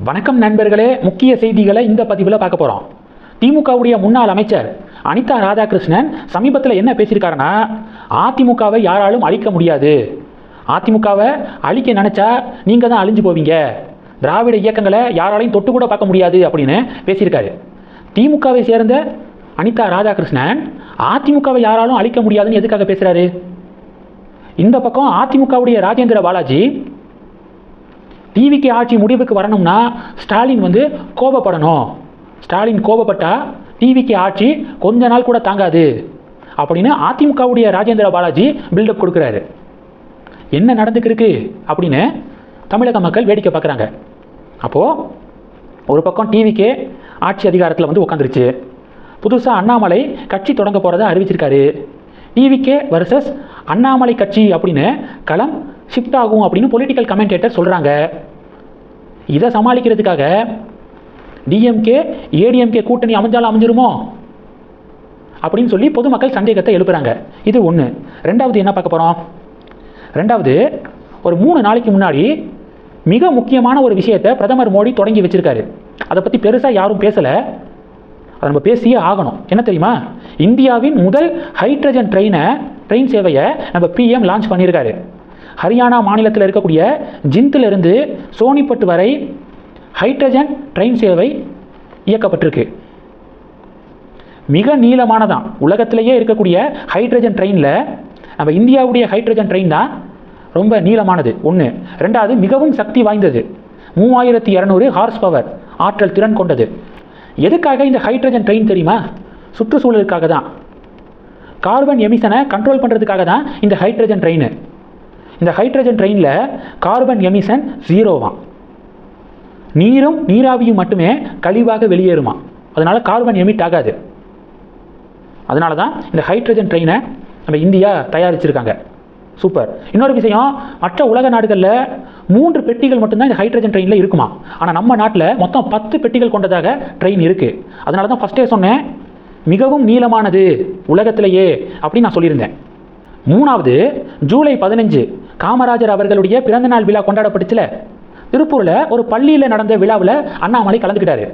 வணக்கம் நண்பர்களே, முக்கிய செய்திகளை இந்த பதிவில் பார்க்க போகிறோம். திமுகவுடைய முன்னாள் அமைச்சர் அனிதா ராதாகிருஷ்ணன் சமீபத்தில் என்ன பேசியிருக்காருன்னா, அதிமுகவை யாராலும் அழிக்க முடியாது, அதிமுகவை அழிக்க நினச்சா நீங்கள் தான் அழிஞ்சு போவீங்க, திராவிட இயக்கங்களை யாராலையும் தொட்டு கூட பார்க்க முடியாது அப்படின்னு பேசியிருக்காரு. திமுகவை சேர்ந்த அனிதா ராதாகிருஷ்ணன் அதிமுகவை யாராலும் அழிக்க முடியாதுன்னு எதுக்காக பேசுகிறாரு? இந்த பக்கம் அதிமுகவுடைய ராஜேந்திர பாலாஜி, டிவிக்கு ஆட்சி முடிவுக்கு வரணும்னா ஸ்டாலின் கோபப்படணும், ஸ்டாலின் கோபப்பட்டா டிவிக்கு ஆட்சி கொஞ்ச நாள் கூட தாங்காது அப்படின்னு அதிமுகவுடைய ராஜேந்திர பாலாஜி பில்டப் கொடுக்குறாரு. என்ன நடந்துக்கிருக்கு அப்படின்னு தமிழக மக்கள் வேடிக்கை பார்க்குறாங்க. அப்போது ஒரு பக்கம் டிவிக்கே ஆட்சி அதிகாரத்தில் உட்காந்துருச்சு. புதுசாக அண்ணாமலை கட்சி தொடங்க போகிறத அறிவிச்சிருக்காரு. டிவிக்கே வர்சஸ் அண்ணாமலை கட்சி அப்படின்னு களம் ஷிஃப்ட் ஆகும் அப்படின்னு பொலிட்டிக்கல் கமெண்டேட்டர் சொல்கிறாங்க. இதை சமாளிக்கிறதுக்காக டிஎம்கே ஏடிஎம்கே கூட்டணி அமைஞ்சிருமோ அப்படின்னு சொல்லி பொதுமக்கள் சந்தேகத்தை எழுப்புறாங்க. இது ஒன்று. ரெண்டாவது என்ன பார்க்க போகிறோம்? ரெண்டாவது, ஒரு 3 நாளைக்கு முன்னாடி மிக முக்கியமான ஒரு விஷயத்தை பிரதமர் மோடி தொடங்கி வச்சிருக்காரு. அதை பற்றி பெருசாக யாரும் பேசலை, அதை நம்ம பேசியே ஆகணும். என்ன தெரியுமா? இந்தியாவின் முதல் ஹைட்ரஜன் ட்ரெயின் சேவையை நம்ம பிஎம் லான்ச் பண்ணியிருக்காரு. ஹரியானா மாநிலத்தில் இருக்கக்கூடிய ஜிந்திலிருந்து சோனிபட் வரை ஹைட்ரஜன் ட்ரெயின் சேவை இயக்கப்பட்டிருக்கு. மிக நீளமானதான், உலகத்திலேயே இருக்கக்கூடிய ஹைட்ரஜன் ட்ரெயினில் நம்ம இந்தியாவுடைய ஹைட்ரஜன் ட்ரெயின் தான் ரொம்ப நீளமானது. ஒன்று. ரெண்டாவது, மிகவும் சக்தி வாய்ந்தது, 3200 ஹார்ஸ் பவர் ஆற்றல் திறன் கொண்டது. எதுக்காக இந்த ஹைட்ரஜன் ட்ரெயின் தெரியுமா? சுற்றுச்சூழலுக்காக தான். கார்பன் எமிஷனை கண்ட்ரோல் பண்ணுறதுக்காக தான் இந்த ஹைட்ரஜன் ட்ரெயின். இந்த ஹைட்ரஜன் ட்ரெயினில் கார்பன் எமிஷன் 0வாம். நீரும் நீராவியும் மட்டுமே கழிவாக வெளியேறுமா, அதனால் கார்பன் எமிட் ஆகாது. அதனால தான் இந்த ஹைட்ரஜன் ட்ரெயினை நம்ம இந்தியா தயாரிச்சிருக்காங்க. சூப்பர். இன்னொரு விஷயம், மற்ற உலக நாடுகளில் 3 பெட்டிகள் மட்டும்தான் இந்த ஹைட்ரஜன் ட்ரெயினில் இருக்குமா. ஆனால் நம்ம நாட்டில் மொத்தம் 10 பெட்டிகள் கொண்டதாக ட்ரெயின் இருக்குது. அதனால தான் ஃபஸ்ட்டே சொன்னேன், மிகவும் நீளமானது உலகத்திலேயே அப்படின்னு நான் சொல்லியிருந்தேன். மூணாவது, ஜூலை 15 காமராஜர் அவர்களுடைய பிறந்தநாள் விழா கொண்டாடப்பட்டுச்சுல. திருப்பூரில் ஒரு பள்ளியில் நடந்த விழாவில் அண்ணாமலை கலந்துக்கிட்டாரு.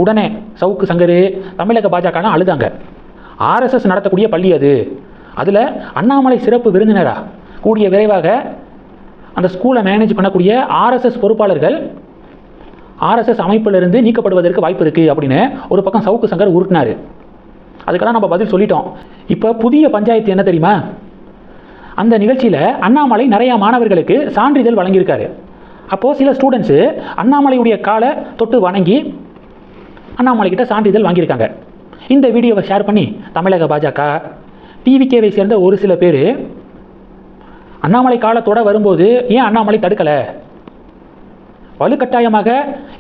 உடனே சவுக்கு சங்கர், தமிழக பாஜக அழுதாங்க. ஆர்எஸ்எஸ் நடத்தக்கூடிய பள்ளி அது, அதில் அண்ணாமலை சிறப்பு விருந்தினரா கூடிய விரைவாக அந்த ஸ்கூலை மேனேஜ் பண்ணக்கூடிய ஆர்எஸ்எஸ் பொறுப்பாளர்கள் ஆர்எஸ்எஸ் அமைப்பிலிருந்து நீக்கப்படுவதற்கு வாய்ப்பு இருக்குது அப்படின்னு ஒரு பக்கம் சவுக்கு சங்கர் உருட்டினார். அதுக்கெல்லாம் நம்ம பதில் சொல்லிட்டோம். இப்போ புதிய பஞ்சாயத்து என்ன தெரியுமா? அந்த நிகழ்ச்சியில் அண்ணாமலை நிறையா மாணவர்களுக்கு சான்றிதழ் வழங்கியிருக்காரு. அப்போது சில ஸ்டூடெண்ட்ஸு அண்ணாமலையுடைய காலை தொட்டு வணங்கி அண்ணாமலைக்கிட்ட சான்றிதழ் வாங்கியிருக்காங்க. இந்த வீடியோவை ஷேர் பண்ணி தமிழக பாஜக, டிவிகேவை சேர்ந்த ஒரு சில பேர் அண்ணாமலை காலத்தோட வரும்போது ஏன் அண்ணாமலை தடுக்கலை, வலுக்கட்டாயமாக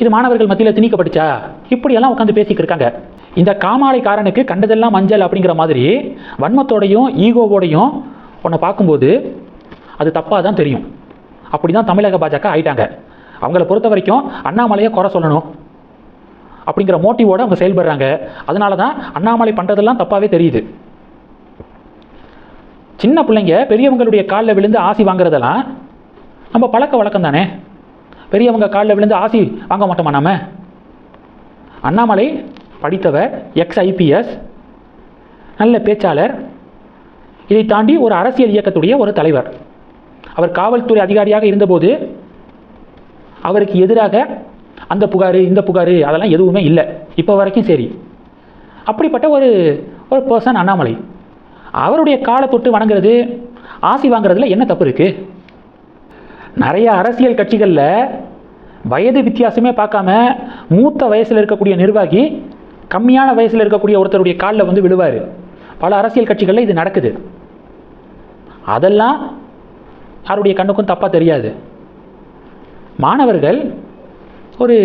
இது மாணவர்கள் மத்தியில் திணிக்கப்பட்டுச்சா, இப்படியெல்லாம் உட்காந்து பேசிக்கிட்டு இருக்காங்க. இந்த காமாலைக்காரனுக்கு கண்டதெல்லாம் மஞ்சள் அப்படிங்கிற மாதிரி வன்மத்தோடையும் ஈகோவோடையும் உன்னை பார்க்கும்போது அது தப்பாக தான் தெரியும். அப்படி தான் தமிழக பாஜக ஆயிட்டாங்க. அவங்கள பொறுத்த வரைக்கும் அண்ணாமலையை குறை சொல்லணும் அப்படிங்கிற மோட்டிவோடு அவங்க செயல்படுறாங்க. அதனால தான் அண்ணாமலை பண்ணுறதெல்லாம் தப்பாகவே தெரியுது. சின்ன பிள்ளைங்க பெரியவங்களுடைய காலில் விழுந்து ஆசி வாங்குறதெல்லாம் நம்ம பழக்க வழக்கம் தானே. பெரியவங்க காலில் விழுந்து ஆசி வாங்க மாட்டோமா நாம? அண்ணாமலை படித்தவர், ex-IPS, நல்ல பேச்சாளர், இதை தாண்டி ஒரு அரசியல் இயக்கத்துடைய ஒரு தலைவர். அவர் காவல்துறை அதிகாரியாக இருந்தபோது அவருக்கு எதிராக அந்த புகார் இந்த புகார் அதெல்லாம் எதுவுமே இல்லை, இப்போ வரைக்கும் சரி. அப்படிப்பட்ட ஒரு பர்சன் அண்ணாமலை. அவருடைய காலை தொட்டு வணங்குறது, ஆசி வாங்குறதுல என்ன தப்பு இருக்குது? நிறைய அரசியல் கட்சிகளில் வயது வித்தியாசமே பார்க்காம மூத்த வயசில் இருக்கக்கூடிய நிர்வாகி கம்மியான வயசில் இருக்கக்கூடிய ஒருத்தருடைய காலில் விழுவார். பல அரசியல் கட்சிகளில் இது நடக்குது. அதெல்லாம் யாருடைய கண்ணுக்கும் தப்பாக தெரியாது. மாணவர்கள் ஒரு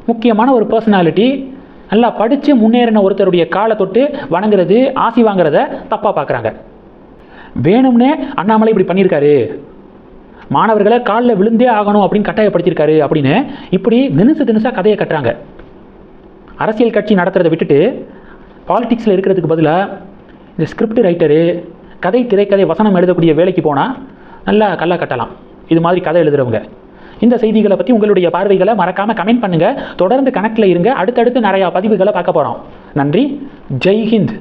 முக்கியமான ஒரு பர்சனாலிட்டி, நல்லா படித்து முன்னேறின ஒருத்தருடைய காலை தொட்டு வணங்குறது, ஆசி வாங்குறத தப்பாக பார்க்குறாங்க. வேணும்னே அண்ணாமலை இப்படி பண்ணியிருக்காரு, மாணவர்களை காலில் விழுந்தே ஆகணும் அப்படின்னு கட்டாயப்படுத்தியிருக்காரு அப்படின்னு இப்படி தினுசாக கதையை கட்டுறாங்க. அரசியல் கட்சி நடத்துறதை விட்டுட்டு பாலிடிக்ஸில் இருக்கிறதுக்கு பதிலாக இந்த ஸ்கிரிப்ட் ரைட்டரு, கதை திரைக்கதை வசனம் எழுதக்கூடிய வேலைக்கு போனால் நல்லா கல்லா கட்டலாம். இது மாதிரி கதை எழுதுகிறவங்க இந்த செய்திகளை பற்றி உங்களுடைய பார்வைகளை மறக்காமல் கமெண்ட் பண்ணுங்கள். தொடர்ந்து கணக்கில் இருங்க. அடுத்தடுத்து நிறையா பதிவுகளை பார்க்க போகிறோம். நன்றி. ஜெய் ஹிந்த்.